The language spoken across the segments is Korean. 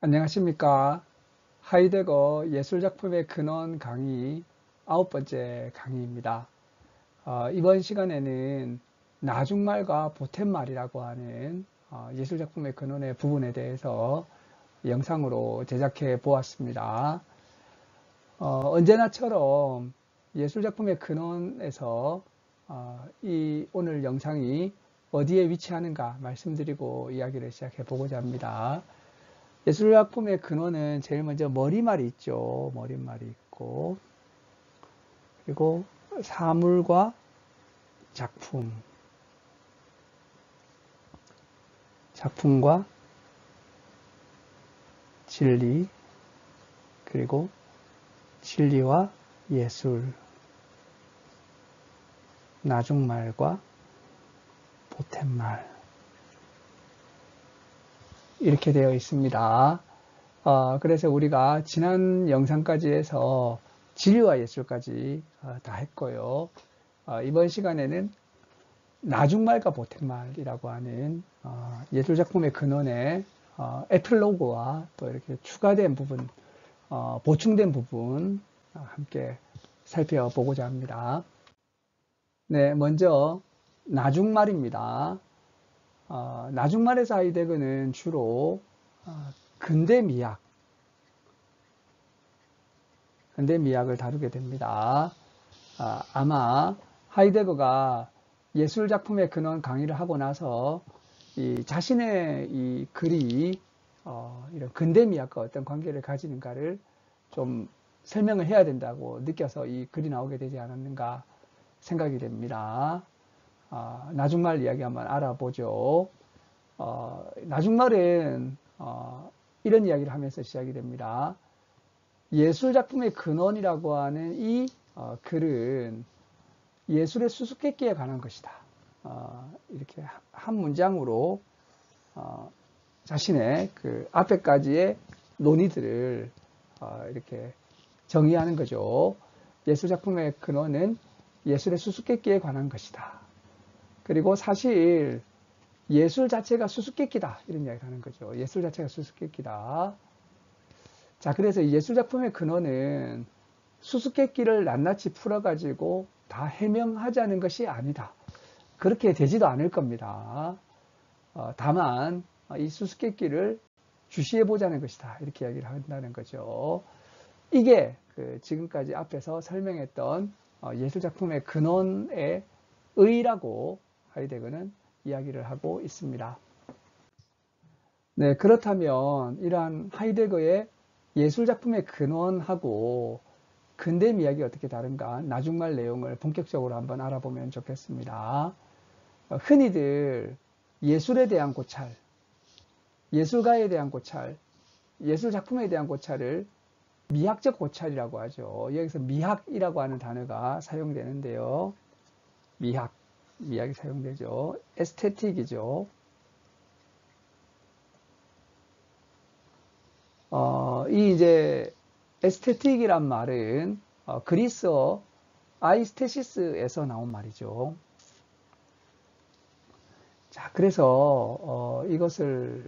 안녕하십니까. 하이데거 예술작품의 근원 강의 9번째 강의입니다. 이번 시간에는 나중말과 보탰말이라고 하는 예술작품의 근원의 부분에 대해서 영상으로 제작해 보았습니다. 언제나처럼 예술작품의 근원에서 이 오늘 영상이 어디에 위치하는가 말씀드리고 이야기를 시작해 보고자 합니다. 예술작품의 근원은 제일 먼저 머리말이 있죠. 머리말이 있고, 그리고 사물과 작품, 작품과 진리, 그리고 진리와 예술, 나중말과 보탰말, 이렇게 되어 있습니다. 그래서 우리가 지난 영상까지 해서 진리와 예술까지 다 했고요. 이번 시간에는 나중말과 보탰말이라고 하는 예술작품의 근원에 에필로그와 또 이렇게 추가된 부분, 보충된 부분 함께 살펴보고자 합니다. 네, 먼저 나중말입니다. 나중말에서 하이데거는 주로 근대 미학을 다루게 됩니다. 아마 하이데거가 예술작품의 근원 강의를 하고 나서 자신의 이 글이 이런 근대 미학과 어떤 관계를 가지는가를 좀 설명을 해야 된다고 느껴서 이 글이 나오게 되지 않았는가 생각이 됩니다. 나중말 이야기 한번 알아보죠. 나중말은 이런 이야기를 하면서 시작이 됩니다. 예술작품의 근원이라고 하는 이 글은 예술의 수수께끼에 관한 것이다. 이렇게 한 문장으로 자신의 그 앞에까지의 논의들을 이렇게 정의하는 거죠. 예술작품의 근원은 예술의 수수께끼에 관한 것이다. 그리고 사실 예술 자체가 수수께끼다. 이런 이야기를 하는 거죠. 예술 자체가 수수께끼다. 자, 그래서 예술작품의 근원은 수수께끼를 낱낱이 풀어가지고 다 해명하자는 것이 아니다. 그렇게 되지도 않을 겁니다. 다만 이 수수께끼를 주시해보자는 것이다. 이렇게 이야기를 한다는 거죠. 이게 지금까지 앞에서 설명했던 예술작품의 근원의 의의라고 하이데거는 이야기를 하고 있습니다. 네, 그렇다면 이러한 하이데거의 예술작품의 근원하고 근대 미학이 어떻게 다른가 나중말 내용을 본격적으로 한번 알아보면 좋겠습니다. 흔히들 예술에 대한 고찰, 예술가에 대한 고찰, 예술작품에 대한 고찰을 미학적 고찰이라고 하죠. 여기서 미학이라고 하는 단어가 사용되는데요. 미학이 사용되죠. 에스테틱이죠. 이 이제 에스테틱이란 말은 그리스어 아이스테시스에서 나온 말이죠. 자, 그래서 이것을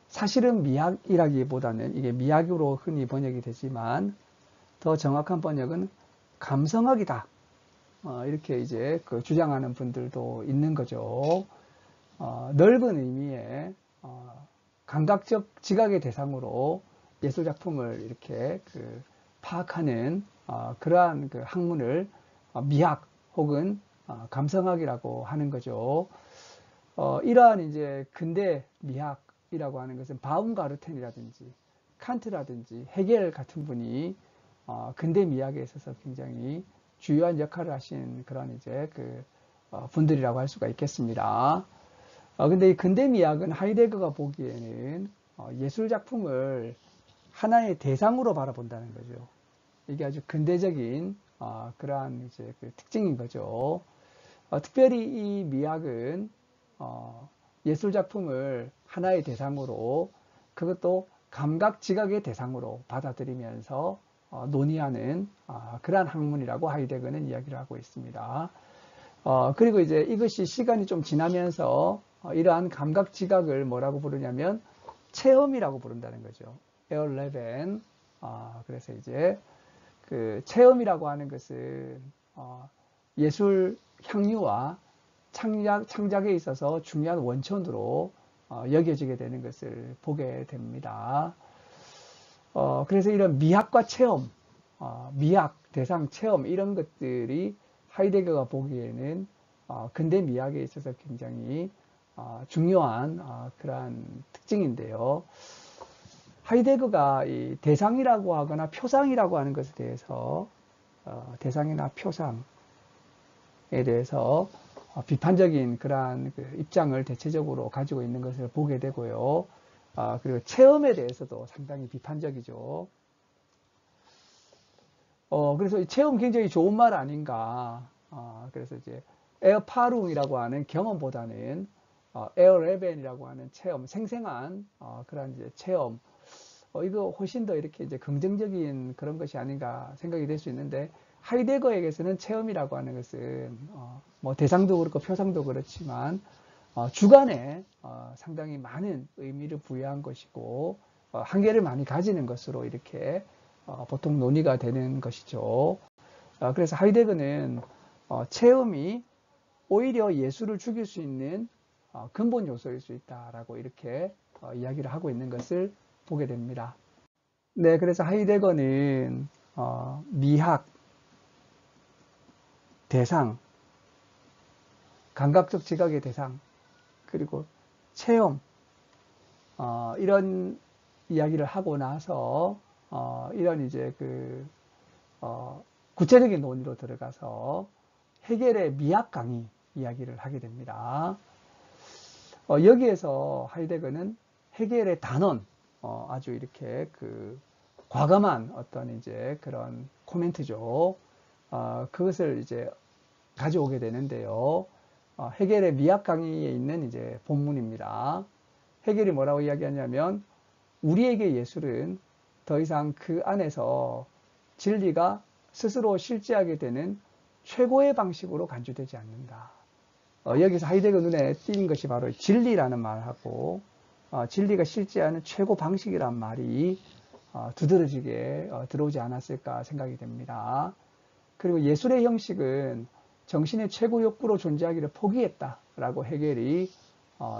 사실은 미학이라기보다는 이게 미학으로 흔히 번역이 되지만 더 정확한 번역은 감성학이다. 이렇게 이제 주장하는 분들도 있는 거죠. 넓은 의미의 감각적 지각의 대상으로 예술작품을 이렇게 파악하는 그러한 학문을 미학 혹은 감성학이라고 하는 거죠. 이러한 이제 근대 미학이라고 하는 것은 바움가르텐이라든지 칸트라든지 헤겔 같은 분이 근대 미학에 있어서 굉장히 주요한 역할을 하신 그런 이제 분들이라고 할 수가 있겠습니다. 근데 이 근대 미학은 하이데거가 보기에는 예술작품을 하나의 대상으로 바라본다는 거죠. 이게 아주 근대적인 그러한 이제 특징인 거죠. 특별히 이 미학은 예술작품을 하나의 대상으로 그것도 감각 지각의 대상으로 받아들이면서 논의하는 그러한 학문이라고 하이데거는 이야기를 하고 있습니다. 그리고 이제 이것이 시간이 좀 지나면서 이러한 감각 지각을 뭐라고 부르냐면 체험이라고 부른다는 거죠. 에어레벤. 그래서 이제 그 체험이라고 하는 것은 예술 향유와 창작에 있어서 중요한 원천으로 여겨지게 되는 것을 보게 됩니다. 그래서 이런 미학과 체험, 미학, 대상, 체험 이런 것들이 하이데거가 보기에는 근대 미학에 있어서 굉장히 중요한 그러한 특징인데요. 하이데거가 이 대상이라고 하거나 표상이라고 하는 것에 대해서 대상이나 표상에 대해서 비판적인 그러한 그 입장을 대체적으로 가지고 있는 것을 보게 되고요. 그리고 체험에 대해서도 상당히 비판적이죠. 그래서 이 체험 굉장히 좋은 말 아닌가. 그래서 이제 에어파룽이라고 하는 경험보다는 에어레벤이라고 하는 체험, 생생한 그런 이제 체험. 이거 훨씬 더 이렇게 이제 긍정적인 그런 것이 아닌가 생각이 될 수 있는데, 하이데거에게서는 체험이라고 하는 것은 뭐 대상도 그렇고 표상도 그렇지만 주관에 상당히 많은 의미를 부여한 것이고 한계를 많이 가지는 것으로 이렇게 보통 논의가 되는 것이죠. 그래서 하이데거는 체험이 오히려 예술을 죽일 수 있는 근본 요소일 수 있다라고 이렇게 이야기를 하고 있는 것을 보게 됩니다. 네, 그래서 하이데거는 미학, 대상, 감각적 지각의 대상, 그리고 체험, 이런 이야기를 하고 나서 이런 이제 그 구체적인 논의로 들어가서 헤겔의 미학 강의 이야기를 하게 됩니다. 여기에서 하이데거는 헤겔의 단언, 아주 이렇게 그 과감한 어떤 이제 그런 코멘트죠. 그것을 이제 가져오게 되는데요. 헤겔의 미학 강의에 있는 이제 본문입니다. 헤겔이 뭐라고 이야기하냐면, 우리에게 예술은 더 이상 그 안에서 진리가 스스로 실제하게 되는 최고의 방식으로 간주되지 않는다. 여기서 하이데거 눈에 띄는 것이 바로 진리라는 말하고 진리가 실제하는 최고 방식이란 말이 두드러지게 들어오지 않았을까 생각이 됩니다. 그리고 예술의 형식은 정신의 최고 욕구로 존재하기를 포기했다라고 헤겔이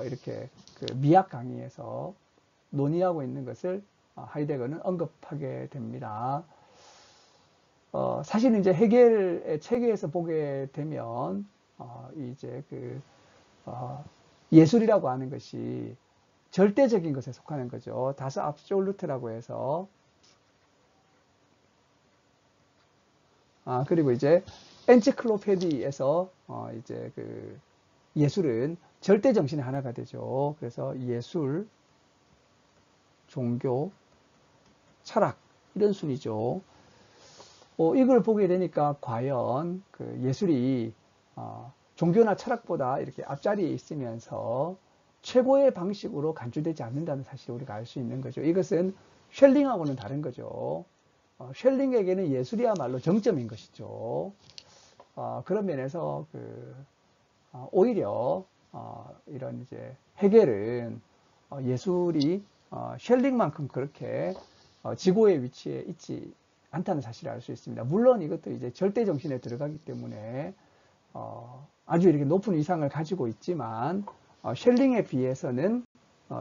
이렇게 그 미학 강의에서 논의하고 있는 것을 하이데거는 언급하게 됩니다. 사실 이제 헤겔의 체계에서 보게 되면 이제 그 예술이라고 하는 것이 절대적인 것에 속하는 거죠. 다스 압솔루트라고 해서 그리고 이제 엔치클로페디에서 이제 그 예술은 절대 정신의 하나가 되죠. 그래서 예술, 종교, 철학 이런 순위죠. 이걸 보게 되니까 과연 그 예술이 종교나 철학보다 이렇게 앞자리에 있으면서 최고의 방식으로 간주되지 않는다는 사실을 우리가 알 수 있는 거죠. 이것은 쉘링하고는 다른 거죠. 쉘링에게는 예술이야말로 정점인 것이죠. 그런 면에서 오히려 이런 이제 헤겔은 예술이 쉘링만큼 그렇게 지고의 위치에 있지 않다는 사실을 알 수 있습니다. 물론 이것도 이제 절대 정신에 들어가기 때문에 아주 이렇게 높은 위상을 가지고 있지만 쉘링에 비해서는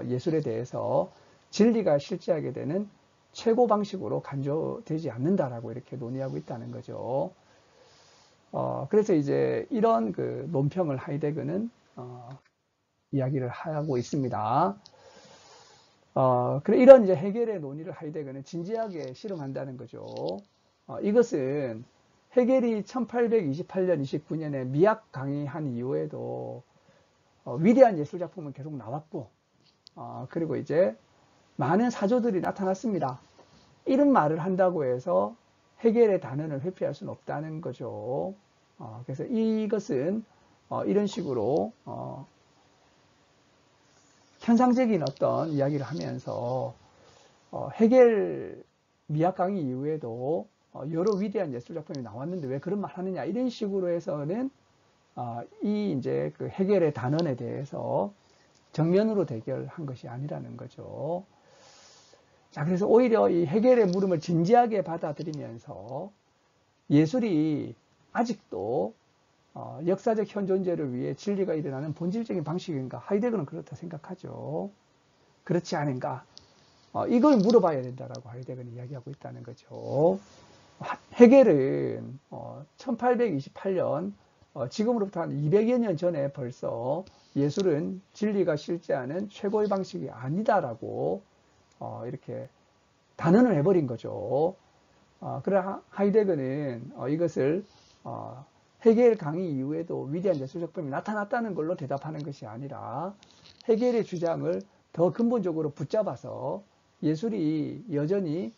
예술에 대해서 진리가 실제하게 되는 최고 방식으로 간주되지 않는다라고 이렇게 논의하고 있다는 거죠. 그래서 이제 이런 그 논평을 하이데거는 이야기를 하고 있습니다. 그래 이런 이제 헤겔의 논의를 하이데거는 진지하게 실험한다는 거죠. 이것은 헤겔이 1828년, 29년에 미학 강의한 이후에도 위대한 예술 작품은 계속 나왔고, 그리고 이제 많은 사조들이 나타났습니다. 이런 말을 한다고 해서 헤겔의 단언을 회피할 수는 없다는 거죠. 그래서 이것은 이런 식으로 현상적인 어떤 이야기를 하면서 헤겔 미학 강의 이후에도 여러 위대한 예술 작품이 나왔는데 왜 그런 말 하느냐 이런 식으로 해서는 이 이제 그 헤겔의 단언에 대해서 정면으로 대결한 것이 아니라는 거죠. 자, 그래서 오히려 이 헤겔의 물음을 진지하게 받아들이면서 예술이 아직도 역사적 현 존재를 위해 진리가 일어나는 본질적인 방식인가? 하이데거는 그렇다 생각하죠. 그렇지 않은가? 이걸 물어봐야 된다라고 하이데거는 이야기하고 있다는 거죠. 헤겔은 1828년 지금으로부터 한 200여 년 전에 벌써 예술은 진리가 실제하는 최고의 방식이 아니다라고 이렇게 단언을 해버린 거죠. 그래 하이데거는 이것을 헤겔 강의 이후에도 위대한 예술작품이 나타났다는 걸로 대답하는 것이 아니라 헤겔의 주장을 더 근본적으로 붙잡아서 예술이 여전히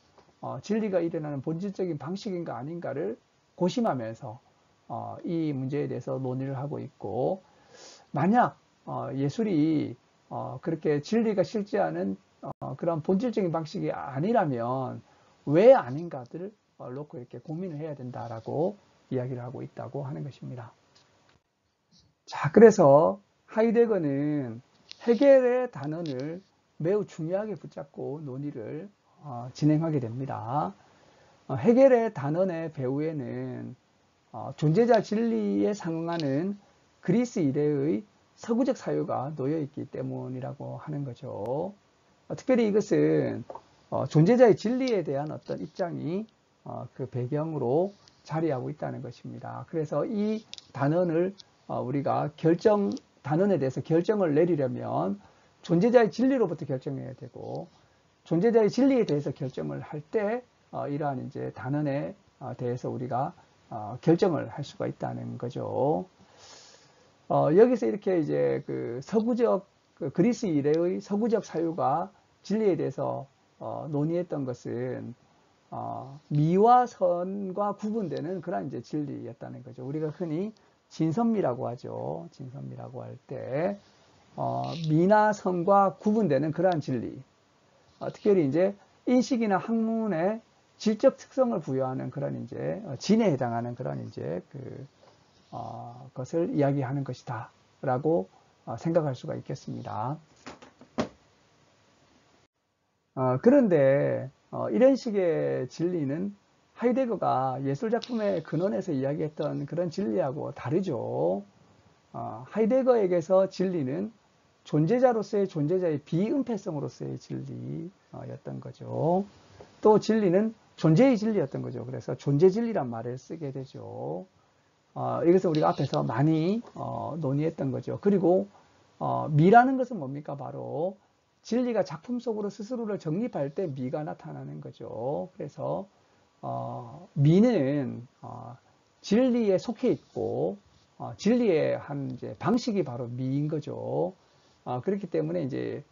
진리가 일어나는 본질적인 방식인가 아닌가를 고심하면서 이 문제에 대해서 논의를 하고 있고, 만약 예술이 그렇게 진리가 실제하는 그런 본질적인 방식이 아니라면 왜 아닌가들을 놓고 이렇게 고민을 해야 된다라고 이야기를 하고 있다고 하는 것입니다. 자, 그래서 하이데거는 헤겔의 단언을 매우 중요하게 붙잡고 논의를 진행하게 됩니다. 헤겔의 단언의 배후에는 존재자 진리에 상응하는 그리스 이래의 서구적 사유가 놓여 있기 때문이라고 하는 거죠. 특별히 이것은 존재자의 진리에 대한 어떤 입장이 그 배경으로 자리하고 있다는 것입니다. 그래서 이 단언을 우리가 단언에 대해서 결정을 내리려면 존재자의 진리로부터 결정해야 되고, 존재자의 진리에 대해서 결정을 할 때 이러한 이제 단언에 대해서 우리가 결정을 할 수가 있다는 거죠. 여기서 이렇게 이제 그 서구적 그리스 이래의 서구적 사유가 진리에 대해서 논의했던 것은 미와 선과 구분되는 그런 이제 진리였다는 거죠. 우리가 흔히 진선미라고 하죠. 진선미라고 할 때 미나 선과 구분되는 그러한 진리. 특별히 이제 인식이나 학문의 질적 특성을 부여하는 그런 이제 진에 해당하는 그런 이제 것을 이야기하는 것이다라고 생각할 수가 있겠습니다. 그런데 이런 식의 진리는 하이데거가 예술작품의 근원에서 이야기했던 그런 진리하고 다르죠. 하이데거에게서 진리는 존재자로서의 존재자의 비은폐성으로서의 진리였던 거죠. 또 진리는 존재의 진리였던 거죠. 그래서 존재 진리란 말을 쓰게 되죠. 이것을 우리가 앞에서 많이 논의했던 거죠. 그리고 미라는 것은 뭡니까? 바로 진리가 작품 속으로 스스로를 정립할 때 미가 나타나는 거죠. 그래서 미는 진리에 속해 있고 진리의 한 이제 방식이 바로 미인 거죠. 그렇기 때문에 이제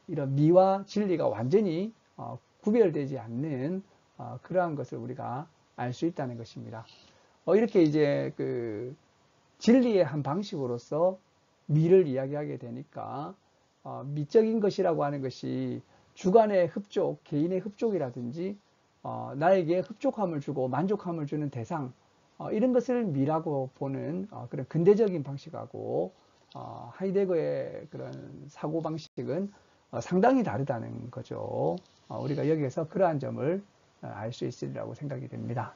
이런 미와 진리가 완전히 구별되지 않는 그러한 것을 우리가 알 수 있다는 것입니다. 이렇게 이제 진리의 한 방식으로서 미를 이야기하게 되니까 미적인 것이라고 하는 것이 주관의 흡족, 개인의 흡족이라든지 나에게 흡족함을 주고 만족함을 주는 대상, 이런 것을 미라고 보는 그런 근대적인 방식하고 하이데거의 그런 사고방식은 상당히 다르다는 거죠. 우리가 여기에서 그러한 점을 알 수 있으리라고 생각이 됩니다.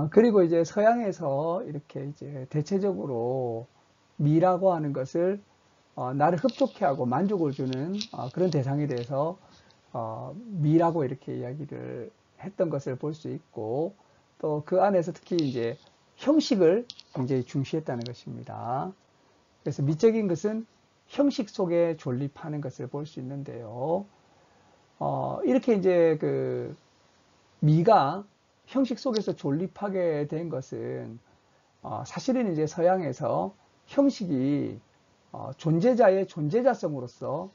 그리고 이제 서양에서 이렇게 이제 대체적으로 미라고 하는 것을 나를 흡족해 하고 만족을 주는 그런 대상에 대해서 미라고 이렇게 이야기를 했던 것을 볼 수 있고, 또 그 안에서 특히 이제 형식을 굉장히 중시했다는 것입니다. 그래서 미적인 것은 형식 속에 존립하는 것을 볼 수 있는데요. 이렇게 이제 미가 형식 속에서 존립하게 된 것은 사실은 이제 서양에서 형식이 존재자의 존재자성으로서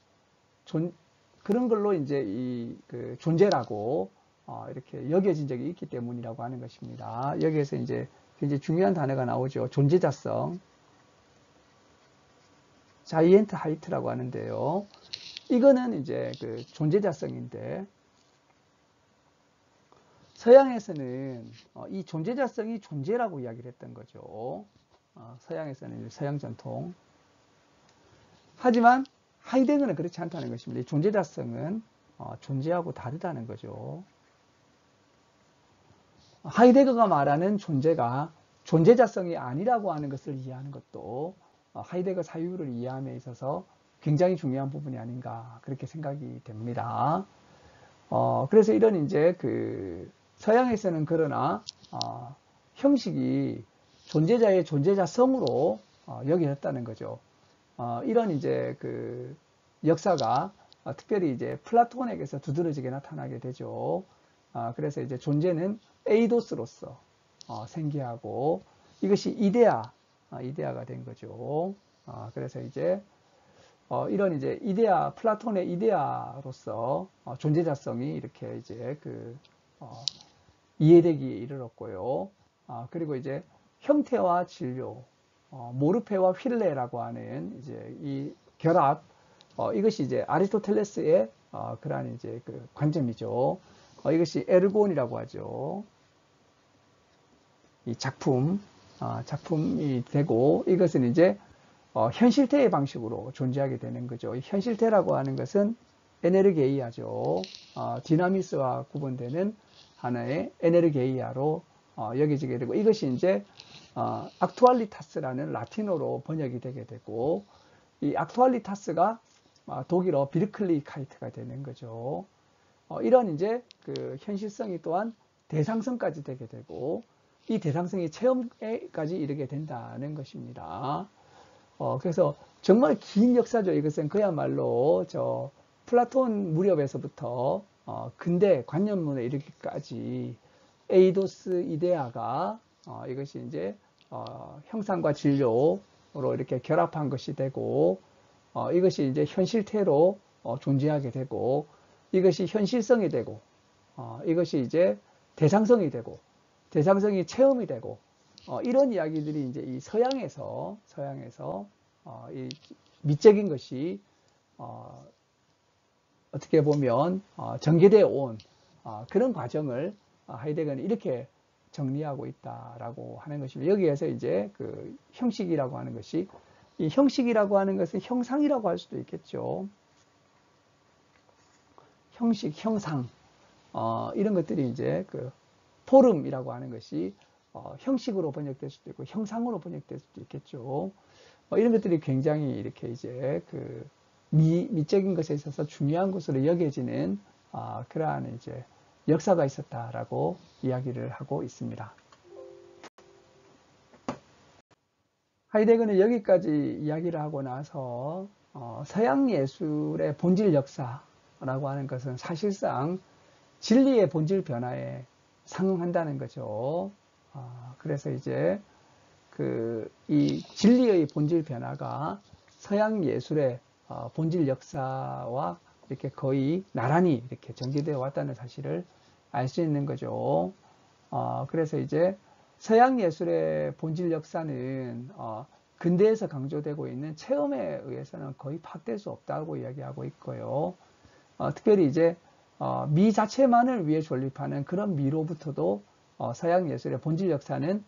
그런 걸로 이제 존재라고 이렇게 여겨진 적이 있기 때문이라고 하는 것입니다. 여기에서 이제 굉장히 중요한 단어가 나오죠. 존재자성. 자이언트 하이트라고 하는데요. 이거는 이제 존재자성인데, 서양에서는 이 존재자성이 존재라고 이야기를 했던 거죠. 서양에서는 서양 전통. 하지만 하이데거는 그렇지 않다는 것입니다. 이 존재자성은 존재하고 다르다는 거죠. 하이데거가 말하는 존재가 존재자성이 아니라고 하는 것을 이해하는 것도 하이데거 사유를 이해함에 있어서 굉장히 중요한 부분이 아닌가 그렇게 생각이 됩니다. 그래서 이런 이제 그 서양에서는 그러나 형식이 존재자의 존재자성으로 여겨졌다는 거죠. 이런 이제 그 역사가 특별히 이제 플라톤에게서 두드러지게 나타나게 되죠. 그래서 이제 존재는 에이도스로서 생기하고 이것이 이데아가 된 거죠. 그래서 이제 이런 이제 플라톤의 이데아로서 존재자성이 이렇게 이제 그 이해되기에 이르렀고요. 그리고 이제 형태와 진료, 모르페와 휠레라고 하는 이제 이 결합, 이것이 이제 아리스토텔레스의 그러한 이제 그 관점이죠. 이것이 에르곤이라고 하죠. 이 작품이 되고 이것은 이제 현실태의 방식으로 존재하게 되는 거죠. 현실태라고 하는 것은 에네르게이아죠. 디나미스와 구분되는 하나의 에네르게이아로 여겨지게 되고 이것이 이제 악투알리타스라는 라틴어로 번역이 되게 되고 이 악투알리타스가 독일어 비르클리카이트가 되는 거죠. 이런 이제 그 현실성이 또한 대상성까지 되게 되고 이 대상성이 체험에까지 이르게 된다는 것입니다. 그래서 정말 긴 역사죠. 이것은 그야말로 플라톤 무렵에서부터 근대 관념론에 이르기까지 에이도스 이데아가 이것이 이제 형상과 진료로 이렇게 결합한 것이 되고 이것이 이제 현실태로 존재하게 되고 이것이 현실성이 되고 이것이 이제 대상성이 되고 대상성이 체험이 되고 이런 이야기들이 이제 이 서양에서 이 미적인 것이 어떻게 보면 전개되어 온 그런 과정을 하이데거는 이렇게 정리하고 있다라고 하는 것입니다. 여기에서 이제 그 형식이라고 하는 것이 이 형식이라고 하는 것은 형상이라고 할 수도 있겠죠. 형식, 형상 이런 것들이 이제 그 포름이라고 하는 것이 형식으로 번역될 수도 있고 형상으로 번역될 수도 있겠죠. 이런 것들이 굉장히 이렇게 이제 그 미적인 것에 있어서 중요한 것으로 여겨지는 그러한 이제 역사가 있었다라고 이야기를 하고 있습니다. 하이데거는 여기까지 이야기를 하고 나서 서양 예술의 본질 역사라고 하는 것은 사실상 진리의 본질 변화에 상응한다는 거죠. 그래서 이제 이 진리의 본질 변화가 서양 예술의 본질 역사와 이렇게 거의 나란히 이렇게 전개되어 왔다는 사실을 알 수 있는 거죠. 그래서 이제 서양 예술의 본질 역사는 근대에서 강조되고 있는 체험에 의해서는 거의 파악될 수 없다고 이야기하고 있고요. 특별히 이제 미 자체만을 위해 존립하는 그런 미로부터도 서양 예술의 본질 역사는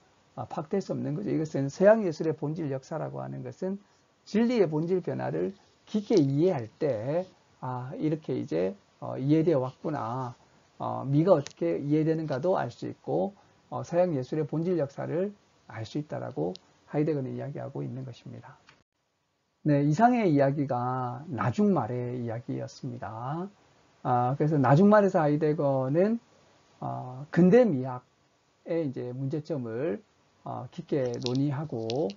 파악될 수 없는 거죠. 이것은 서양 예술의 본질 역사라고 하는 것은 진리의 본질 변화를 깊게 이해할 때 이렇게 이제 이해되어 왔구나. 미가 어떻게 이해되는가도 알 수 있고 서양 예술의 본질 역사를 알 수 있다라고 하이데거는 이야기하고 있는 것입니다. 네, 이상의 이야기가 나중말의 이야기였습니다. 그래서 나중말에서 하이데거는 근대 미학의 이제 문제점을 깊게 논의하고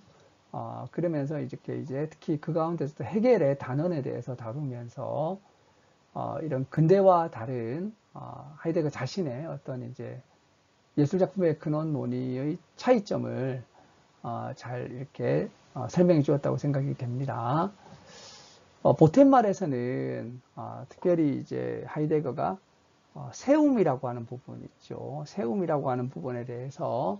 그러면서 이제 특히 그 가운데서도 헤겔의 단언에 대해서 다루면서 이런 근대와 다른 하이데거 자신의 어떤 이제 예술작품의 근원 논의의 차이점을 잘 이렇게 설명해 주었다고 생각이 됩니다. 보텐말에서는 특별히 이제 하이데거가 세움이라고 하는 부분이 있죠. 세움이라고 하는 부분에 대해서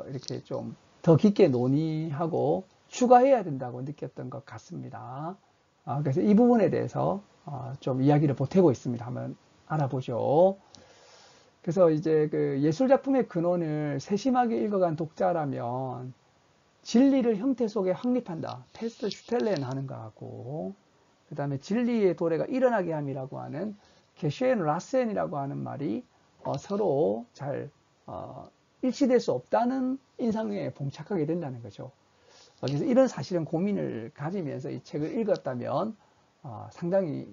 이렇게 좀 더 깊게 논의하고 추가해야 된다고 느꼈던 것 같습니다. 그래서 이 부분에 대해서 좀 이야기를 보태고 있습니다. 한번 알아보죠. 그래서 이제 그 예술작품의 근원을 세심하게 읽어간 독자라면 진리를 형태 속에 확립한다. 페스트 슈텔렌 하는 거하고, 그 다음에 진리의 도래가 일어나게 함이라고 하는 게쉔 라센이라고 하는 말이 서로 잘 일치될 수 없다는 인상에 봉착하게 된다는 거죠. 그래서 이런 사실은 고민을 가지면서 이 책을 읽었다면 상당히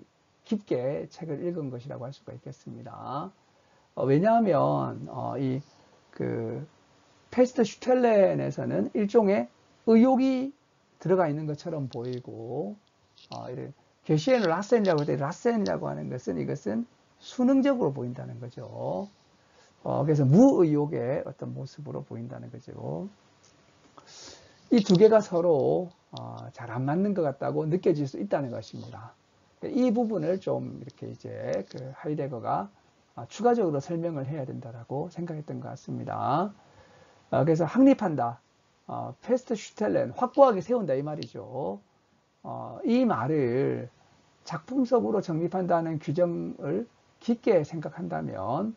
깊게 책을 읽은 것이라고 할 수가 있겠습니다. 왜냐하면 이 페스트 슈텔렌에서는 일종의 의욕이 들어가 있는 것처럼 보이고, 게시엔 라센이라고 할 때 라센이라고 하는 것은 이것은 수능적으로 보인다는 거죠. 그래서 무의욕의 어떤 모습으로 보인다는 거죠. 이 두 개가 서로 잘 안 맞는 것 같다고 느껴질 수 있다는 것입니다. 이 부분을 좀 이렇게 이제 하이데거가 추가적으로 설명을 해야 된다라고 생각했던 것 같습니다. 그래서 확립한다, 페스트 슈텔렌, 확고하게 세운다 이 말이죠. 이 말을 작품적으로 정립한다는 규정을 깊게 생각한다면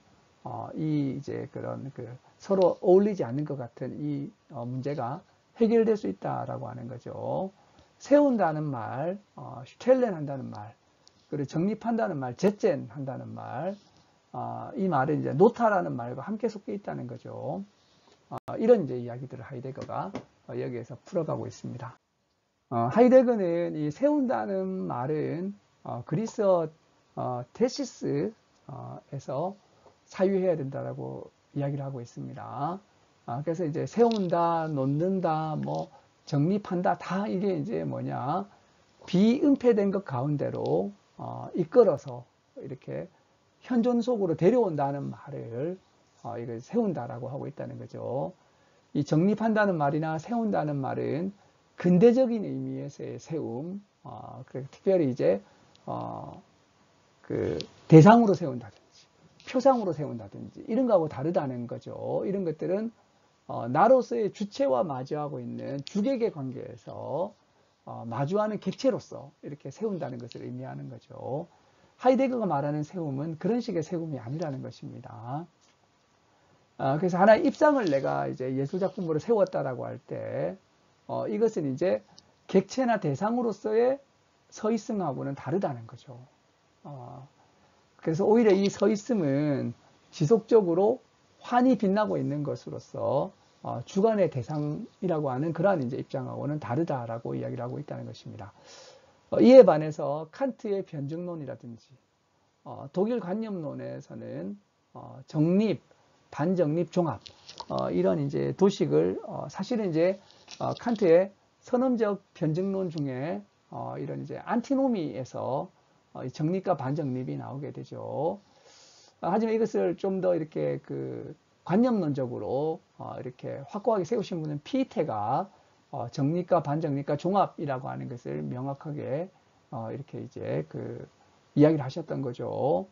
이 이제 그런 서로 어울리지 않는 것 같은 이 문제가 해결될 수 있다라고 하는 거죠. 세운다는 말, 슈텔렌 한다는 말, 그리고 정립한다는 말, 제젠 한다는 말, 이 말은 이제 노타라는 말과 함께 섞여 있다는 거죠. 이런 이제 이야기들을 하이데거가 여기에서 풀어가고 있습니다. 하이데거는 이 세운다는 말은 그리스어 테시스에서 사유해야 된다라고 이야기를 하고 있습니다. 그래서 이제 세운다, 놓는다, 뭐 정립한다, 다 이게 이제 뭐냐, 비은폐된 것 가운데로 이끌어서 이렇게 현존 속으로 데려온다는 말을 이걸 세운다라고 하고 있다는 거죠. 이 정립한다는 말이나 세운다는 말은 근대적인 의미에서의 세움, 특별히 이제 대상으로 세운다든지 표상으로 세운다든지 이런 거하고 다르다는 거죠. 이런 것들은 나로서의 주체와 마주하고 있는 주객의 관계에서 마주하는 객체로서 이렇게 세운다는 것을 의미하는 거죠. 하이데거가 말하는 세움은 그런 식의 세움이 아니라는 것입니다. 그래서 하나의 입장을 내가 이제 예술작품으로 세웠다라고 할 때, 이것은 이제 객체나 대상으로서의 서있음하고는 다르다는 거죠. 그래서 오히려 이 서있음은 지속적으로 환히 빛나고 있는 것으로서 주관의 대상이라고 하는 그러한 이제 입장하고는 다르다라고 이야기를 하고 있다는 것입니다. 이에 반해서 칸트의 변증론이라든지 독일 관념론에서는 정립, 반정립, 종합 이런 이제 도식을 사실은 이제 칸트의 선언적 변증론 중에 이런 이제 안티노미에서 정립과 반정립이 나오게 되죠. 하지만 이것을 좀 더 이렇게 관념론적으로 이렇게 확고하게 세우신 분은 피테가 정립과 반정립과 종합이라고 하는 것을 명확하게 이렇게 이제 이야기를 하셨던 거죠.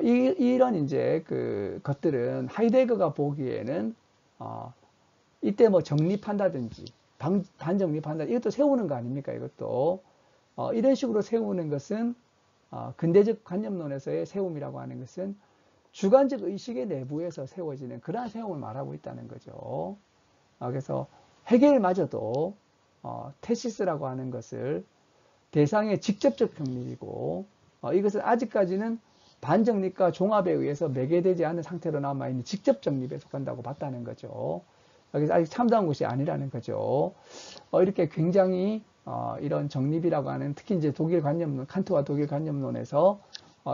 이런 이제 것들은 하이데거가 보기에는 이때 뭐 정립한다든지 반정립한다 이것도 세우는 거 아닙니까? 이것도 이런 식으로 세우는 것은 근대적 관념론에서의 세움이라고 하는 것은 주관적 의식의 내부에서 세워지는 그러한 세움을 말하고 있다는 거죠. 그래서 헤겔마저도 테시스라고 하는 것을 대상의 직접적 정립이고 이것을 아직까지는 반정립과 종합에 의해서 매개되지 않은 상태로 남아있는 직접 정립에 속한다고 봤다는 거죠. 그래서 아직 참다운 것이 아니라는 거죠. 이렇게 굉장히 이런 정립이라고 하는 특히 이제 독일 관념론, 칸트와 독일 관념론에서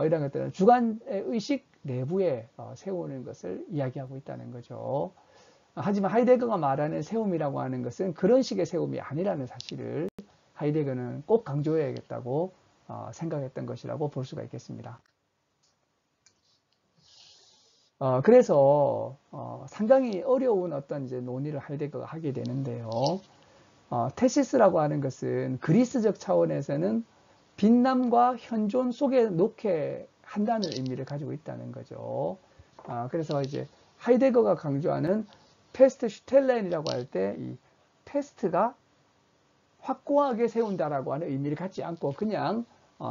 이런 것들은 주관의 의식 내부에 세우는 것을 이야기하고 있다는 거죠. 하지만 하이데거가 말하는 세움이라고 하는 것은 그런 식의 세움이 아니라는 사실을 하이데거는 꼭 강조해야겠다고 생각했던 것이라고 볼 수가 있겠습니다. 그래서 상당히 어려운 어떤 이제 논의를 하이데거가 하게 되는데요. 테시스라고 하는 것은 그리스적 차원에서는 빛남과 현존 속에 놓게 한다는 의미를 가지고 있다는 거죠. 그래서 이제 하이데거가 강조하는 페스트 슈텔렌이라고 할 때 이 페스트가 확고하게 세운다라고 하는 의미를 갖지 않고 그냥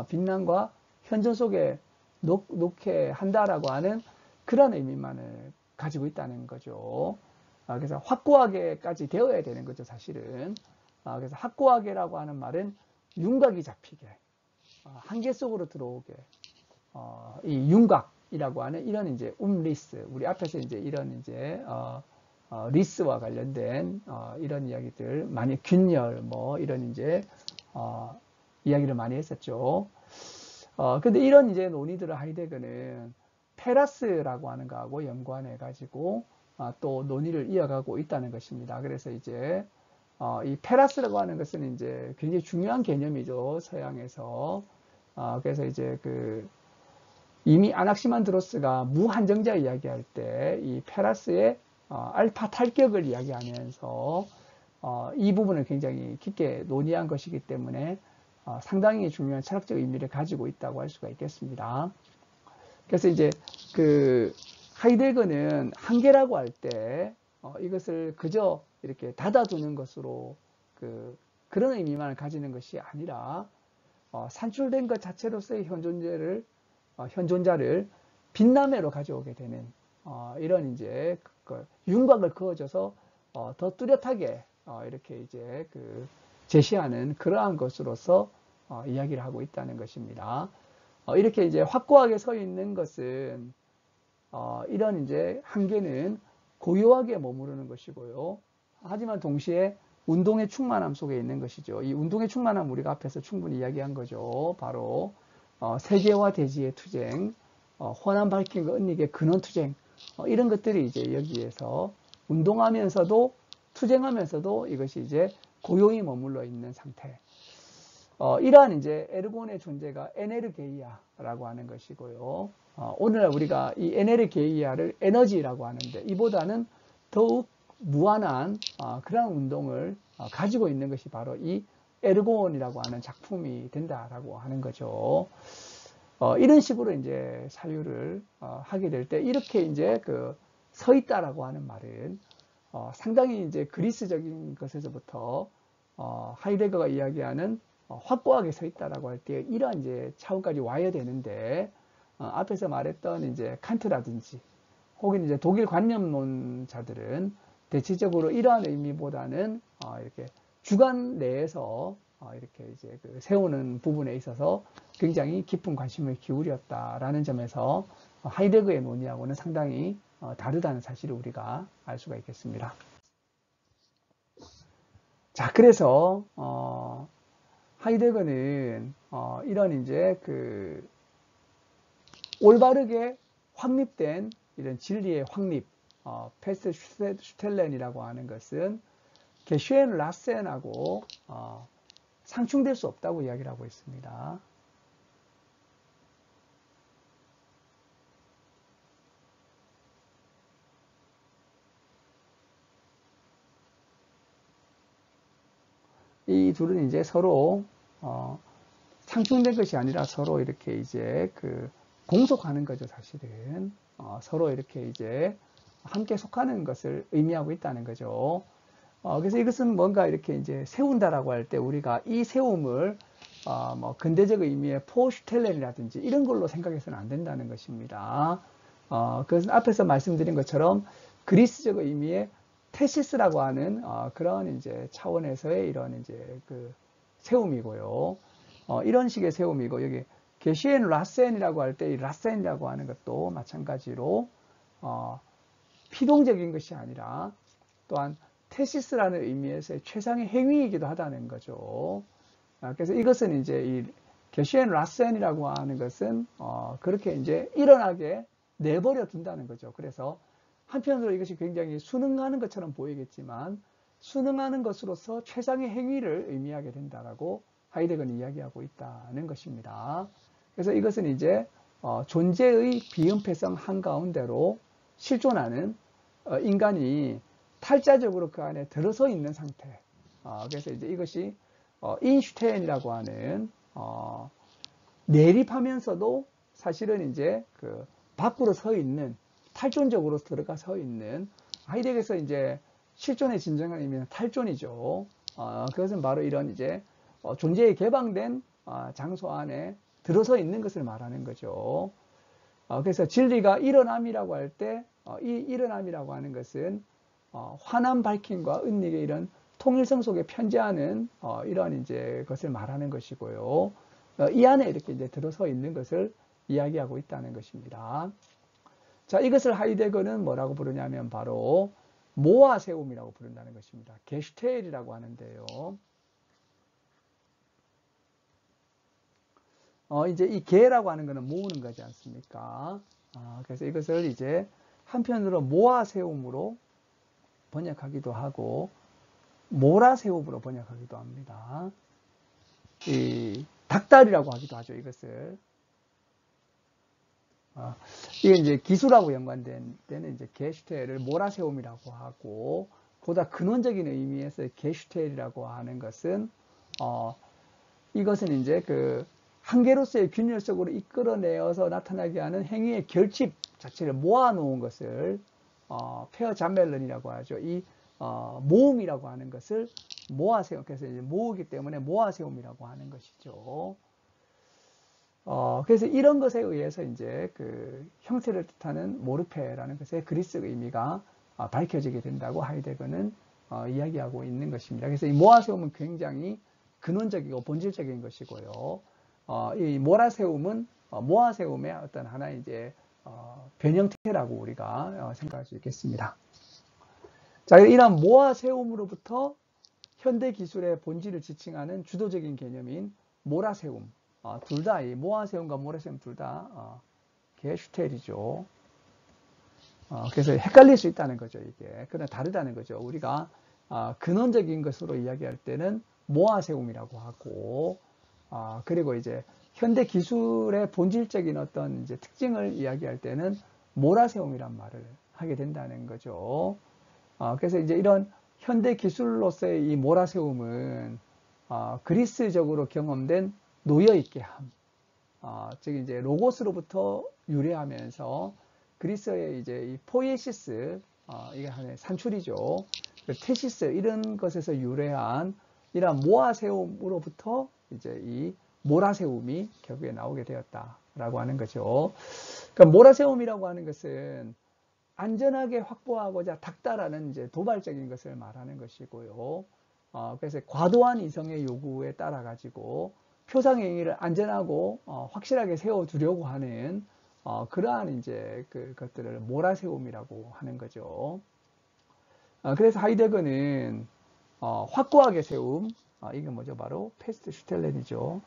빛남과 현존 속에 놓게 한다라고 하는 그런 의미만을 가지고 있다는 거죠. 그래서 확고하게까지 되어야 되는 거죠, 사실은. 그래서 확고하게라고 하는 말은 윤곽이 잡히게, 한계 속으로 들어오게, 이 윤곽이라고 하는 이런 이제 리스, 우리 앞에서 이제 이런 이제 리스와 관련된 이런 이야기들 많이 균열 뭐 이런 이제 이야기를 많이 했었죠. 근데 이런 이제 논의들을 하이데거는 페라스라고 하는 거하고 연관해 가지고 또 논의를 이어가고 있다는 것입니다. 그래서 이제 이 페라스라고 하는 것은 이제 굉장히 중요한 개념이죠, 서양에서. 그래서 이제 그 이미 아낙시만드로스가 무한정자 이야기할 때 이 페라스의 알파 탈격을 이야기하면서 이 부분을 굉장히 깊게 논의한 것이기 때문에 상당히 중요한 철학적 의미를 가지고 있다고 할 수가 있겠습니다. 그래서 이제 그 하이데거는 한계라고 할 때 이것을 그저 이렇게 닫아두는 것으로 그런 의미만 가지는 것이 아니라 산출된 것 자체로서의 현존자를 빛나매로 가져오게 되는 이런 이제 윤곽을 그어줘서 더 뚜렷하게 이렇게 이제 제시하는 그러한 것으로서 이야기를 하고 있다는 것입니다. 이렇게 이제 확고하게 서 있는 것은 이런 이제 한계는 고요하게 머무르는 것이고요. 하지만 동시에 운동의 충만함 속에 있는 것이죠. 이 운동의 충만함 우리가 앞에서 충분히 이야기한 거죠. 바로 세계와 대지의 투쟁, 혼안 밝힌과 은닉의 근원 투쟁, 이런 것들이 이제 여기에서 운동하면서도 투쟁하면서도 이것이 이제 고요히 머물러 있는 상태. 이러한 이제 에르곤의 존재가 에네르게이아라고 하는 것이고요. 오늘날 우리가 이 에네르게이아를 에너지라고 하는데 이보다는 더욱 무한한 그러한 운동을 가지고 있는 것이 바로 이 에르곤이라고 하는 작품이 된다라고 하는 거죠. 이런 식으로 이제 사유를 하게 될 때 이렇게 이제 서 있다라고 하는 말은 상당히 이제 그리스적인 것에서부터 하이데거가 이야기하는 확고하게 서 있다라고 할 때 이러한 이제 차원까지 와야 되는데 앞에서 말했던 이제 칸트라든지 혹은 이제 독일 관념론자들은 대체적으로 이러한 의미보다는 이렇게 주관 내에서 이렇게 이제 세우는 부분에 있어서 굉장히 깊은 관심을 기울였다라는 점에서 하이데거의 논의하고는 상당히 다르다는 사실을 우리가 알 수가 있겠습니다. 자, 그래서 하이데거는 이런 이제 올바르게 확립된 이런 진리의 확립, 페스트슈텔렌이라고 하는 것은 게슈엔 라센하고 상충될 수 없다고 이야기를 하고 있습니다. 이 둘은 이제 서로 상충된 것이 아니라 서로 이렇게 이제 공속하는 거죠, 사실은. 서로 이렇게 이제 함께 속하는 것을 의미하고 있다는 거죠. 그래서 이것은 뭔가 이렇게 이제 세운다라고 할 때 우리가 이 세움을 뭐 근대적 의미의 포슈텔렌이라든지 이런 걸로 생각해서는 안 된다는 것입니다. 그것은 앞에서 말씀드린 것처럼 그리스적 의미의 테시스라고 하는 그런 이제 차원에서의 이런 이제 세움이고요. 이런 식의 세움이고 여기 게시엔 라센이라고 할 때 이 라센이라고 하는 것도 마찬가지로 피동적인 것이 아니라 또한 테시스라는 의미에서의 최상의 행위이기도 하다는 거죠. 그래서 이것은 이제 이 게시엔 라센이라고 하는 것은 그렇게 이제 일어나게 내버려 둔다는 거죠. 그래서 한편으로 이것이 굉장히 순응하는 것처럼 보이겠지만 순응하는 것으로서 최상의 행위를 의미하게 된다라고 하이데거는 이야기하고 있다는 것입니다. 그래서 이것은 이제 존재의 비은폐성 한가운데로 실존하는 인간이 탈자적으로 그 안에 들어서 있는 상태. 그래서 이제 이것이 인슈테인이라고 하는 내립하면서도 사실은 이제 밖으로 서 있는 탈존적으로 들어가 서 있는 하이데거에서 이제 실존의 진정한 의미는 탈존이죠. 그것은 바로 이런 이제 존재에 개방된 장소 안에 들어서 있는 것을 말하는 거죠. 그래서 진리가 일어남이라고 할 때 이 일어남이라고 하는 것은 환한 밝힘과 은닉의 이런 통일성 속에 편재하는 이러한 이제 것을 말하는 것이고요. 이 안에 이렇게 이제 들어서 있는 것을 이야기하고 있다는 것입니다. 자, 이것을 하이데거는 뭐라고 부르냐면 바로 모아세움이라고 부른다는 것입니다. 게슈텔이라고 하는데요. 이제 이 게라고 하는 것은 모으는 거지 않습니까? 그래서 이것을 이제 한편으로 모아세움으로 번역하기도 하고 모라세움으로 번역하기도 합니다. 이 닭다리라고 하기도 하죠. 이것을 이게 이제 기술하고 연관된 때는 이제 게슈텔을 모라세움이라고 하고 보다 근원적인 의미에서 게슈텔이라고 하는 것은 이것은 이제 그 한계로서의 균열 속으로 이끌어내어서 나타나게 하는 행위의 결집 자체를 모아놓은 것을 페어잠멜런이라고 하죠. 이 모음이라고 하는 것을 모아세움, 그래서 이제 모으기 때문에 모아세움이라고 하는 것이죠. 그래서 이런 것에 의해서 이제 그 형태를 뜻하는 모르페라는 것의 그리스 의미가 밝혀지게 된다고 하이데거는 이야기하고 있는 것입니다. 그래서 이 모아세움은 굉장히 근원적이고 본질적인 것이고요. 이 모라세움은 모아세움의 어떤 하나의 이제 변형태라고 우리가 생각할 수 있겠습니다. 자, 이런 모아세움으로부터 현대 기술의 본질을 지칭하는 주도적인 개념인 모라세움. 둘 다, 이 모아세움과 모라세움 둘 다 게슈텔이죠. 그래서 헷갈릴 수 있다는 거죠, 이게. 그러나 다르다는 거죠. 우리가 근원적인 것으로 이야기할 때는 모아세움이라고 하고, 그리고 이제 현대 기술의 본질적인 어떤 이제 특징을 이야기할 때는 모라세움이란 말을 하게 된다는 거죠. 그래서 이제 이런 현대 기술로서의 이 모라세움은 그리스적으로 경험된 놓여있게 함, 즉 이제 로고스로부터 유래하면서 그리스의 이제 이 포ie시스, 이게 하나의 산출이죠. 테시스 이런 것에서 유래한 이러한 모아세움으로부터 이제 이 모라세움이 결국에 나오게 되었다라고 하는 거죠. 그러니까 모라세움이라고 하는 것은 안전하게 확보하고자 닥달하는 이제 도발적인 것을 말하는 것이고요. 그래서 과도한 이성의 요구에 따라 가지고 표상행위를 안전하고 확실하게 세워두려고 하는 그러한 이제 그것들을 모라세움이라고 하는 거죠. 그래서 하이데거는 확고하게 세움, 이게 뭐죠? 바로 페스트 슈텔렌이죠.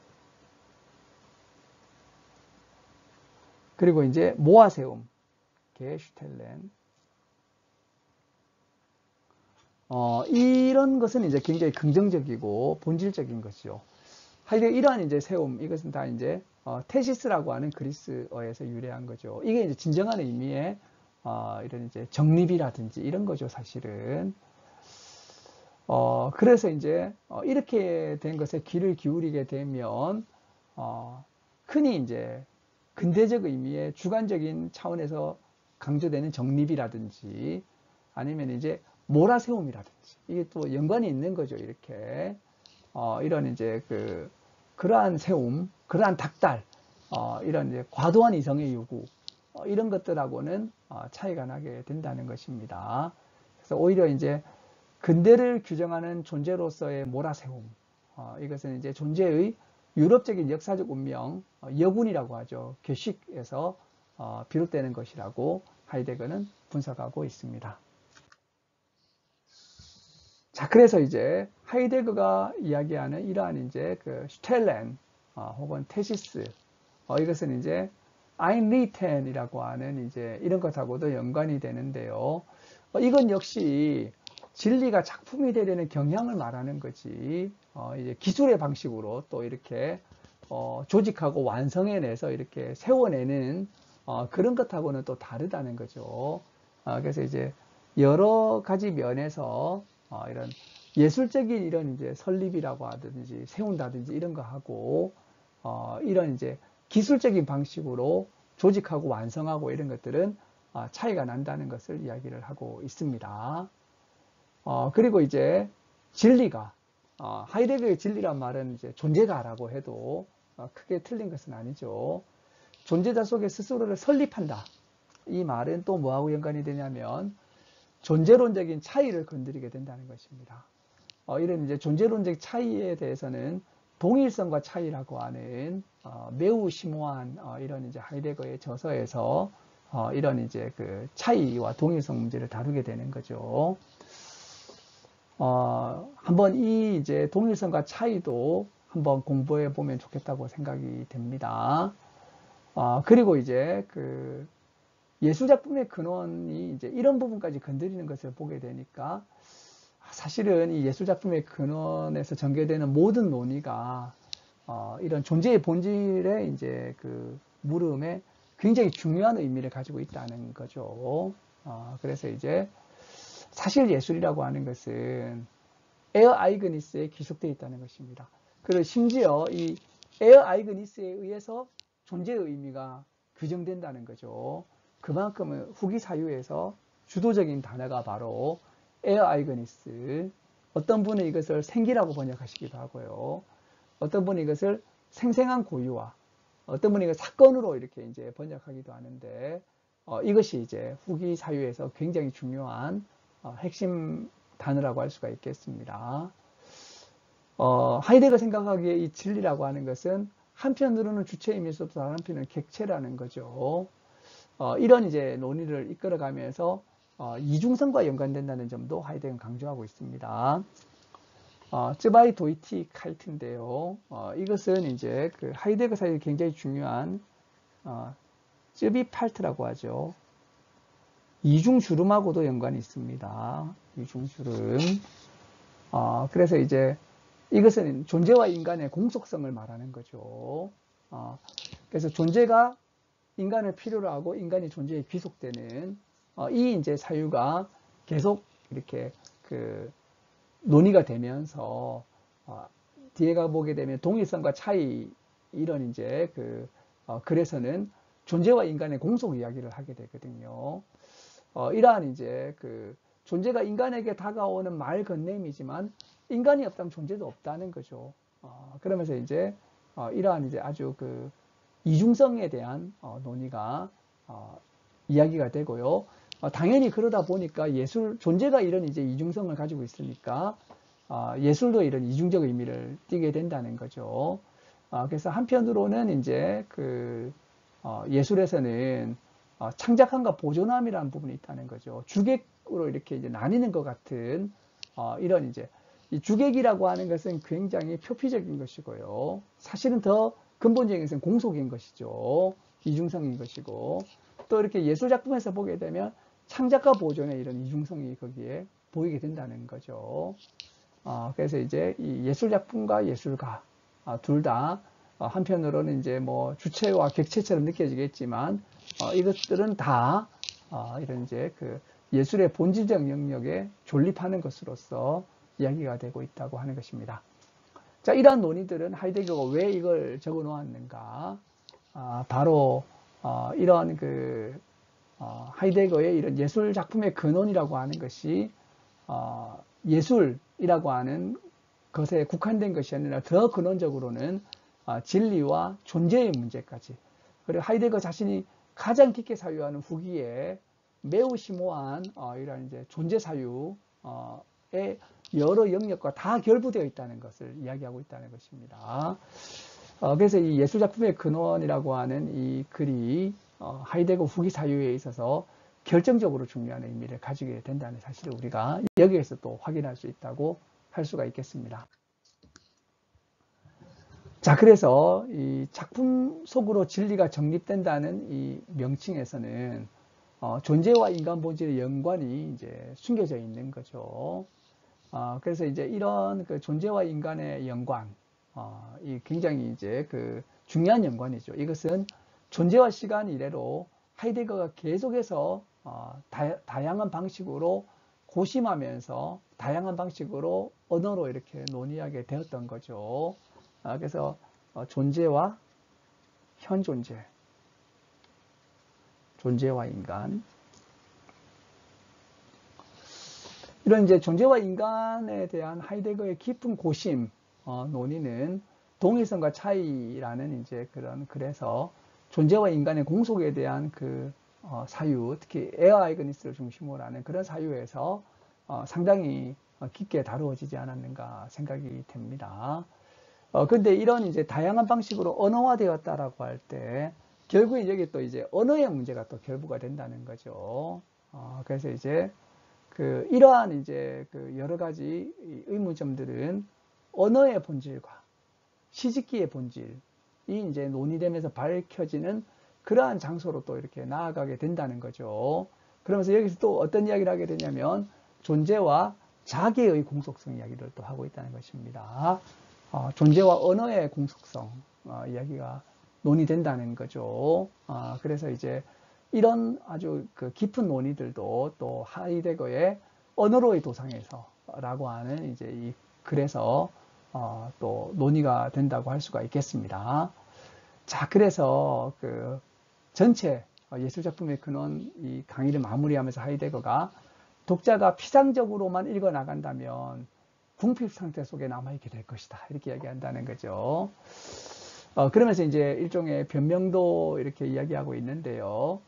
그리고 이제 모아세움, 게슈텔렌. 이런 것은 이제 굉장히 긍정적이고 본질적인 것이죠. 하이데거 이러한 이제 세움, 이것은 다 이제 테시스라고 하는 그리스어에서 유래한 거죠. 이게 이제 진정한 의미의 이런 이제 정립이라든지 이런 거죠, 사실은. 그래서 이제 이렇게 된 것에 귀를 기울이게 되면 흔히 이제 근대적 의미의 주관적인 차원에서 강조되는 정립이라든지 아니면 이제 모라세움이라든지 이게 또 연관이 있는 거죠. 이렇게 이런 이제 그러한 세움, 그러한 닥달, 이런 이제 과도한 이성의 요구 이런 것들하고는 차이가 나게 된다는 것입니다. 그래서 오히려 이제 근대를 규정하는 존재로서의 모라세움, 이것은 이제 존재의 유럽적인 역사적 운명, 여군이라고 하죠. 괴식에서 비롯되는 것이라고 하이데거는 분석하고 있습니다. 자, 그래서 이제 하이데거가 이야기하는 이러한 이제 그 슈텔렌 혹은 테시스, 이것은 이제 아인리텐이라고 하는 이제 이런 것하고도 연관이 되는데요. 이건 역시 진리가 작품이 되려는 경향을 말하는 거지. 이제 기술의 방식으로 또 이렇게 조직하고 완성해내서 이렇게 세워내는 그런 것하고는 또 다르다는 거죠. 그래서 이제 여러 가지 면에서 이런 예술적인 이런 이제 설립이라고 하든지 세운다든지 이런 거 하고 이런 이제 기술적인 방식으로 조직하고 완성하고 이런 것들은 차이가 난다는 것을 이야기를 하고 있습니다. 그리고 이제 진리가 하이데거의 진리란 말은 이제 존재가라고 해도 크게 틀린 것은 아니죠. 존재자 속에 스스로를 설립한다. 이 말은 또 뭐하고 연관이 되냐면 존재론적인 차이를 건드리게 된다는 것입니다. 이런 이제 존재론적 차이에 대해서는 동일성과 차이라고 하는 매우 심오한 이런 이제 하이데거의 저서에서 이런 이제 그 차이와 동일성 문제를 다루게 되는 거죠. 한번 이 이제 동일성과 차이도 한번 공부해 보면 좋겠다고 생각이 됩니다. 그리고 이제 그 예술작품의 근원이 이제 이런 부분까지 건드리는 것을 보게 되니까 사실은 이 예술작품의 근원에서 전개되는 모든 논의가 이런 존재의 본질에 이제 그 물음에 굉장히 중요한 의미를 가지고 있다는 거죠. 그래서 이제 사실 예술이라고 하는 것은 에어 아이그니스에 귀속되어 있다는 것입니다. 그리고 심지어 이 에어 아이그니스에 의해서 존재의 의미가 규정된다는 거죠. 그만큼 후기 사유에서 주도적인 단어가 바로 에어 아이그니스. 어떤 분은 이것을 생기라고 번역하시기도 하고요. 어떤 분은 이것을 생생한 고유와, 어떤 분은 이걸 사건으로 이렇게 이제 번역하기도 하는데, 이것이 이제 후기 사유에서 굉장히 중요한 핵심 단어라고 할 수가 있겠습니다. 하이데거 생각하기에 이 진리라고 하는 것은 한편으로는 주체이면서도 다른 한편은 객체라는 거죠. 이런 이제 논의를 이끌어가면서 이중성과 연관된다는 점도 하이데거는 강조하고 있습니다. 쯔바이 도이티 칼트인데요. 이것은 이제 그 하이데거 사이에 굉장히 중요한 쯔비 팔트라고 하죠. 이중주름하고도 연관이 있습니다. 이중주름. 그래서 이제 이것은 존재와 인간의 공속성을 말하는 거죠. 그래서 존재가 인간을 필요로 하고 인간이 존재에 귀속되는 이 이제 사유가 계속 이렇게 그 논의가 되면서 뒤에 가 보게 되면 동일성과 차이 이런 이제 그 글에서는 존재와 인간의 공속 이야기를 하게 되거든요. 이러한 이제 그 존재가 인간에게 다가오는 말 건네임이지만 인간이 없다면 존재도 없다는 거죠. 그러면서 이제 이러한 이제 아주 그 이중성에 대한 논의가 이야기가 되고요. 당연히 그러다 보니까 존재가 이런 이제 이중성을 가지고 있으니까 예술도 이런 이중적 의미를 띠게 된다는 거죠. 그래서 한편으로는 이제 그 예술에서는 창작함과 보존함이라는 부분이 있다는 거죠. 주객으로 이렇게 이제 나뉘는 것 같은 이런 이제 이 주객이라고 하는 것은 굉장히 표피적인 것이고요. 사실은 더 근본적인 것은 공속인 것이죠. 이중성인 것이고 또 이렇게 예술 작품에서 보게 되면 창작과 보존의 이런 이중성이 거기에 보이게 된다는 거죠. 그래서 이제 이 예술 작품과 예술가 둘 다 한편으로는 이제 뭐 주체와 객체처럼 느껴지겠지만 이것들은 다 이런 이제 그 예술의 본질적 영역에 존립하는 것으로서 이야기가 되고 있다고 하는 것입니다. 자, 이러한 논의들은 하이데거가 왜 이걸 적어 놓았는가? 바로 이런 그 하이데거의 이런 예술 작품의 근원이라고 하는 것이 예술이라고 하는 것에 국한된 것이 아니라 더 근원적으로는 진리와 존재의 문제까지, 그리고 하이데거 자신이 가장 깊게 사유하는 후기에 매우 심오한 이런 이제 존재 사유의 여러 영역과 다 결부되어 있다는 것을 이야기하고 있다는 것입니다. 그래서 이 예술 작품의 근원이라고 하는 이 글이 하이데거 후기 사유에 있어서 결정적으로 중요한 의미를 가지게 된다는 사실을 우리가 여기에서 또 확인할 수 있다고 할 수가 있겠습니다. 자, 그래서 이 작품 속으로 진리가 정립된다는 이 명칭에서는 존재와 인간 본질의 연관이 이제 숨겨져 있는 거죠. 그래서 이제 이런 그 존재와 인간의 연관, 이 굉장히 이제 그 중요한 연관이죠. 이것은 존재와 시간 이래로 하이데거가 계속해서 다양한 방식으로 고심하면서 다양한 방식으로 언어로 이렇게 논의하게 되었던 거죠. 그래서 존재와 현존재, 존재와 인간, 이런 이제 존재와 인간에 대한 하이데거의 깊은 고심 논의는 동일성과 차이라는 이제 그런 글에서 존재와 인간의 공속에 대한 그 사유, 특히 에어 아이거니스를 중심으로 하는 그런 사유에서 상당히 깊게 다루어지지 않았는가 생각이 됩니다. 근데 이런 이제 다양한 방식으로 언어화되었다라고 할 때, 결국에 여기 또 이제 언어의 문제가 또 결부가 된다는 거죠. 그래서 이제 이러한 이제 여러 가지 의문점들은 언어의 본질과 시집기의 본질이 이제 논의되면서 밝혀지는 그러한 장소로 또 이렇게 나아가게 된다는 거죠. 그러면서 여기서 또 어떤 이야기를 하게 되냐면 존재와 자기의 공속성 이야기를 또 하고 있다는 것입니다. 존재와 언어의 공속성 이야기가 논의된다는 거죠. 그래서 이제 이런 아주 깊은 논의들도 또 하이데거의 언어로의 도상에서라고 하는 이제 이 글에서 또 논의가 된다고 할 수가 있겠습니다. 자, 그래서 전체 예술작품의 근원 이 강의를 마무리하면서 하이데거가 독자가 피상적으로만 읽어 나간다면 궁핍 상태 속에 남아있게 될 것이다. 이렇게 이야기한다는 거죠. 그러면서 이제 일종의 변명도 이렇게 이야기하고 있는데요.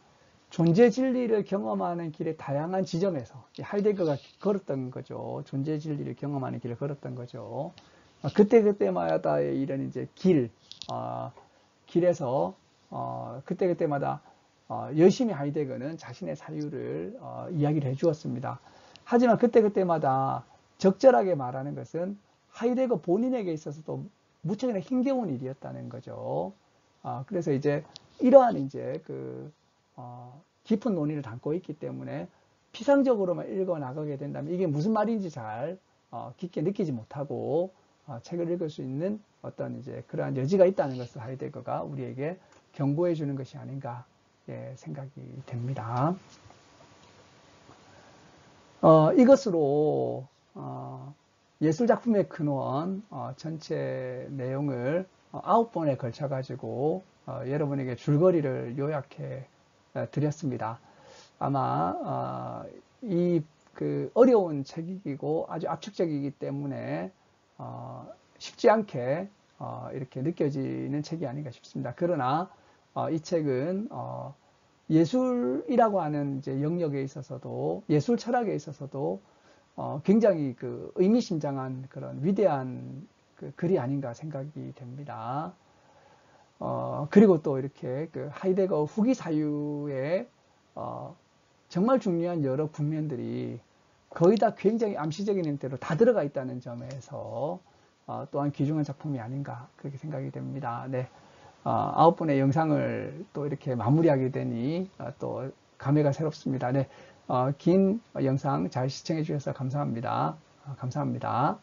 존재 진리를 경험하는 길의 다양한 지점에서 하이데거가 걸었던 거죠. 존재 진리를 경험하는 길을 걸었던 거죠. 그때그때마다의 이런 이제 길에서 그때그때마다 열심히 하이데거는 자신의 사유를 이야기를 해주었습니다. 하지만 그때그때마다 적절하게 말하는 것은 하이데거 본인에게 있어서도 무척이나 힘겨운 일이었다는 거죠. 그래서 이제 이러한 이제 깊은 논의를 담고 있기 때문에 피상적으로만 읽어 나가게 된다면 이게 무슨 말인지 잘 깊게 느끼지 못하고 책을 읽을 수 있는 어떤 이제 그러한 여지가 있다는 것을 하이데거가 우리에게 경고해 주는 것이 아닌가 생각이 됩니다. 이것으로 예술작품의 근원 전체 내용을 9번에 걸쳐 가지고 여러분에게 줄거리를 요약해 드렸습니다. 아마 이 어려운 책이고 아주 압축적이기 때문에 쉽지 않게 이렇게 느껴지는 책이 아닌가 싶습니다. 그러나 이 책은 예술이라고 하는 이제 영역에 있어서도 예술 철학에 있어서도 굉장히 의미심장한 그런 위대한 글이 아닌가 생각이 됩니다. 그리고 또 이렇게 하이데거 후기 사유에 정말 중요한 여러 국면들이 거의 다 굉장히 암시적인 형태로 다 들어가 있다는 점에서 또한 귀중한 작품이 아닌가 그렇게 생각이 됩니다. 네. 9분의 영상을 또 이렇게 마무리하게 되니 또 감회가 새롭습니다. 네. 긴 영상 잘 시청해 주셔서 감사합니다. 감사합니다.